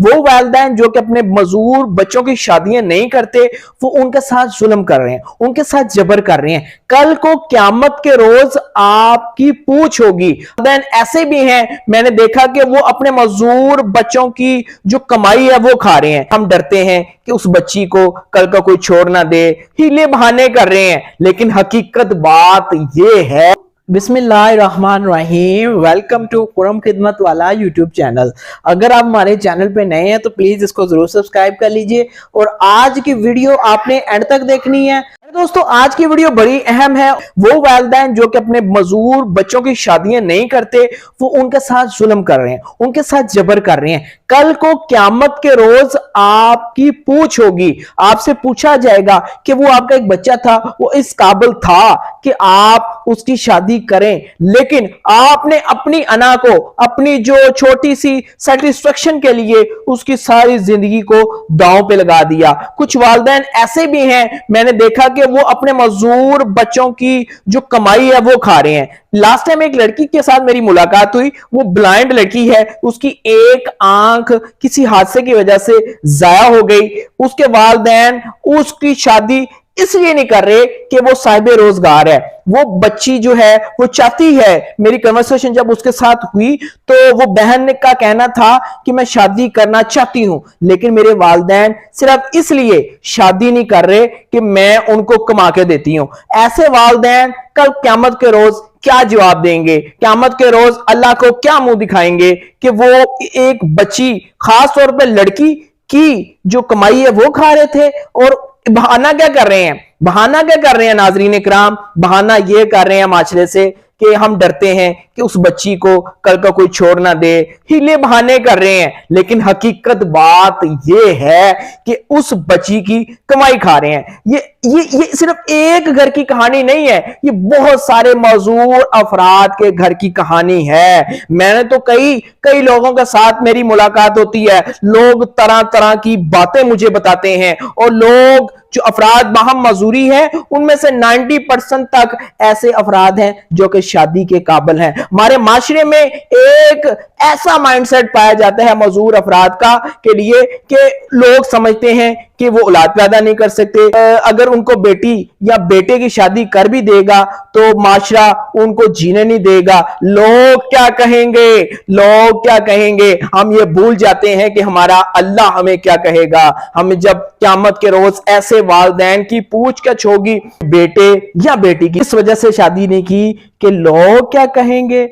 वो वालिदैन जो कि अपने मजूर बच्चों की शादियां नहीं करते, वो उनके साथ जुल्म कर रहे हैं, उनके साथ जबर कर रहे हैं। कल को क़यामत के रोज आपकी पूछ होगी। वालिदैन ऐसे भी हैं, मैंने देखा कि वो अपने मजूर बच्चों की जो कमाई है वो खा रहे हैं। हम डरते हैं कि उस बच्ची को कल का कोई छोड़ ना दे, हीले बहाने कर रहे हैं, लेकिन हकीकत बात ये है। बिस्मिल्लाहिर्रहमानिर्रहीम। वेलकम टू कुरम खिदमत वाला यूट्यूब चैनल। अगर आप हमारे चैनल पे नए हैं तो प्लीज इसको जरूर सब्सक्राइब कर लीजिए और आज की वीडियो आपने एंड तक देखनी है। दोस्तों, आज की वीडियो बड़ी अहम है। वो वालिदैन जो कि अपने मजूर बच्चों की शादियां नहीं करते, वो उनके साथ जुल्म कर रहे हैं, उनके साथ जबर कर रहे हैं। कल को क़यामत के रोज आपकी पूछ होगी, आपसे पूछा जाएगा कि वो आपका एक बच्चा था, वो इस काबिल था कि आप उसकी शादी करें, लेकिन आपने अपनी अना को, अपनी जो छोटी सी सेटिस्फेक्शन के लिए उसकी सारी जिंदगी को दांव पे लगा दिया। कुछ वालिदैन ऐसे भी हैं, मैंने देखा कि वो अपने मजूर बच्चों की जो कमाई है वो खा रहे हैं। लास्ट टाइम एक लड़की के साथ मेरी मुलाकात हुई, वो ब्लाइंड लड़की है, उसकी एक आंख किसी हादसे की वजह से जाया हो गई। उसके वालिदैन उसकी शादी इसलिए नहीं कर रहे कि वो साहिबे रोजगार है। वो बच्ची जो है वो चाहती है, मेरी कन्वर्सेशन जब उसके साथ हुई तो वो बहन का कहना था कि मैं शादी करना चाहती हूं, लेकिन मेरे वालिदैन सिर्फ इसलिए शादी नहीं कर रहे कि मैं उनको कमा के देती हूं। ऐसे वालिदैन कल क़यामत के रोज क्या जवाब देंगे? क़यामत के रोज अल्लाह को क्या मुंह दिखाएंगे कि वो एक बच्ची, खास तौर पर लड़की की जो कमाई है वो खा रहे थे। और बहाना क्या कर रहे हैं? बहाना क्या कर रहे हैं नाजरीन इकराम? बहाना ये कर रहे हैं माशरे से कि हम डरते हैं कि उस बच्ची को कल का कोई छोड़ ना दे, हीले बहाने कर रहे हैं, लेकिन हकीकत बात ये है कि उस बच्ची की कमाई खा रहे हैं। ये सिर्फ एक घर की कहानी नहीं है, ये बहुत सारे मौजूद अफराद के घर की कहानी है। मैंने तो कई लोगों के साथ मेरी मुलाकात होती है, लोग तरह तरह की बातें मुझे बताते हैं, और लोग जो अफराद बाहम मजूरी है उनमें से 90% तक ऐसे अफराद हैं जो कि शादी के काबिल हैं। हमारे माशरे में एक ऐसा माइंडसेट पाया जाता है मजूर अफराद का के लिए कि लोग समझते हैं कि वो औलाद पैदा नहीं कर सकते। अगर उनको बेटी या बेटे की शादी कर भी देगा तो माशरा उनको जीने नहीं देगा। लोग क्या कहेंगे, लोग क्या कहेंगे? हम ये भूल जाते हैं कि हमारा अल्लाह हमें क्या कहेगा। हमें जब क़यामत के रोज ऐसे वालिदैन की पूछताछ होगी, बेटे या बेटी की इस वजह से शादी नहीं की कि लोग क्या कहेंगे।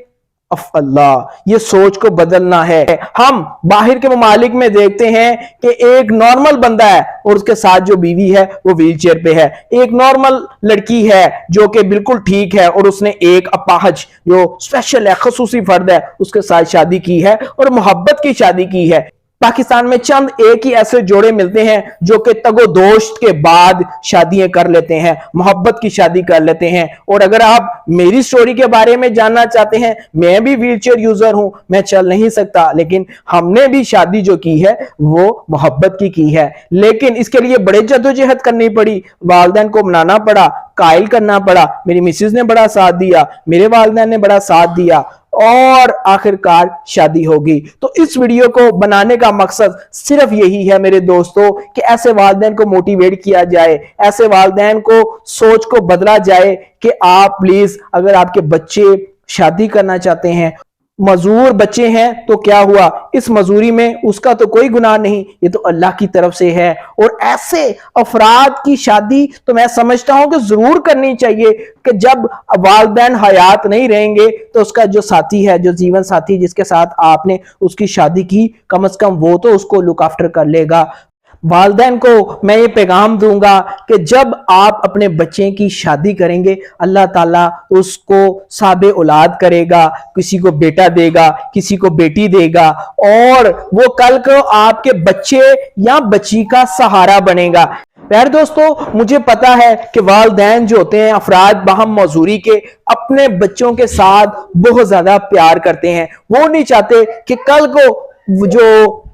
अल्लाह, ये सोच को बदलना है। हम बाहर के ममालिक में देखते हैं कि एक नॉर्मल बंदा है और उसके साथ जो बीवी है वो व्हीलचेयर पे है। एक नॉर्मल लड़की है जो कि बिल्कुल ठीक है और उसने एक अपाहज जो स्पेशल है, खसूसी फर्द है, उसके साथ शादी की है और मोहब्बत की शादी की है। पाकिस्तान में चंद एक ही ऐसे जोड़े मिलते हैं जो कि तगोदोस्त के बाद शादियां कर लेते हैं, मोहब्बत की शादी कर लेते हैं। और अगर आप मेरी स्टोरी के बारे में जानना चाहते हैं, मैं भी व्हीलचेयर यूजर हूं, मैं चल नहीं सकता, लेकिन हमने भी शादी जो की है वो मोहब्बत की है। लेकिन इसके लिए बड़े जद्दोजहद करनी पड़ी, वालिदैन को मनाना पड़ा, कायल करना पड़ा। मेरी मिसेज ने बड़ा साथ दिया, मेरे वालिदैन ने बड़ा साथ दिया और आखिरकार शादी होगी। तो इस वीडियो को बनाने का मकसद सिर्फ यही है मेरे दोस्तों कि ऐसे वालिदैन को मोटिवेट किया जाए, ऐसे वालिदैन को सोच को बदला जाए कि आप प्लीज, अगर आपके बच्चे शादी करना चाहते हैं, मजूर बच्चे हैं तो क्या हुआ, इस मजूरी में उसका तो कोई गुनाह नहीं, ये तो अल्लाह की तरफ से है। और ऐसे अफराद की शादी तो मैं समझता हूं कि जरूर करनी चाहिए कि जब वालिदैन हयात नहीं रहेंगे तो उसका जो साथी है, जो जीवन साथी जिसके साथ आपने उसकी शादी की, कम से कम वो तो उसको लुक आफ्टर कर लेगा। वालिदैन को मैं ये पैगाम दूंगा कि जब आप अपने बच्चे की शादी करेंगे, अल्लाह ताला उसको साबे औलाद करेगा, किसी को बेटा देगा, किसी को बेटी देगा, और वो कल को आपके बच्चे या बच्ची का सहारा बनेगा। प्यारे दोस्तों, मुझे पता है कि वालिदैन जो होते हैं अफराद बाहम मजूरी के, अपने बच्चों के साथ बहुत ज्यादा प्यार करते हैं। वो नहीं चाहते कि कल को जो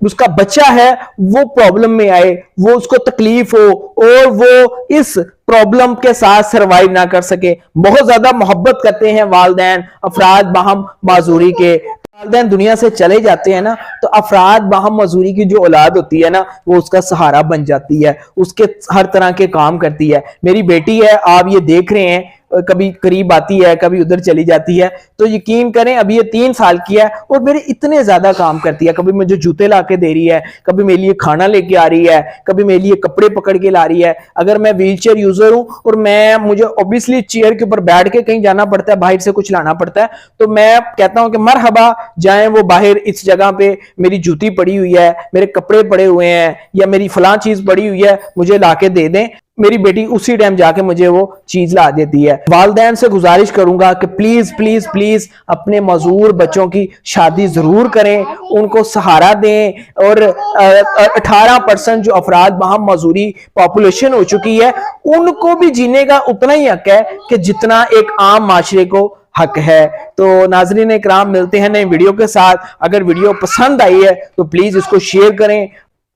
उसका बच्चा है वो प्रॉब्लम में आए, वो उसको तकलीफ हो और वो इस प्रॉब्लम के साथ सरवाइव ना कर सके। बहुत ज्यादा मोहब्बत करते हैं वालिदैन अफराद बाहम माजूरी के। वालिदैन दुनिया से चले जाते हैं ना, तो अफराद बाहम मजदूरी की जो औलाद होती है ना, वो उसका सहारा बन जाती है, उसके हर तरह के काम करती है। मेरी बेटी है, आप ये देख रहे हैं, कभी करीब आती है, कभी उधर चली जाती है, तो यकीन करें अभी ये 3 साल की है और मेरे इतने ज्यादा काम करती है। कभी मुझे जूते ला के दे रही है, कभी मेरे लिए खाना लेके आ रही है, कभी मेरे लिए कपड़े पकड़ के ला रही है। अगर मैं व्हीलचेयर यूजर हूं और मुझे ऑब्वियसली चेयर के ऊपर बैठ के कहीं जाना पड़ता है, बाहर से कुछ लाना पड़ता है, तो मैं कहता हूं कि मरहबा जाएं वो बाहर, इस जगह पे मेरी जूती पड़ी हुई है, मेरे कपड़े पड़े हुए हैं, या मेरी फलां चीज पड़ी हुई है, मुझे लाके दे दें। मेरी बेटी उसी टाइम जाके मुझे वो चीज ला देती है। वालिदैन से गुजारिश करूंगा कि प्लीज प्लीज प्लीज अपने मजदूर बच्चों की शादी जरूर करें, उनको सहारा दें। और 18% जो अफराद बाहम मजदूरी पॉपुलेशन हो चुकी है, उनको भी जीने का उतना ही हक है कि जितना एक आम माशरे को हक है। तो नाजरीन इकराम, मिलते हैं नए वीडियो के साथ। अगर वीडियो पसंद आई है तो प्लीज इसको शेयर करें,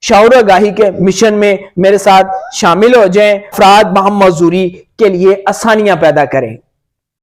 शऊर आगाही के मिशन में मेरे साथ शामिल हो जाएं, अफराद बाहम मजदूरी के लिए आसानियां पैदा करें।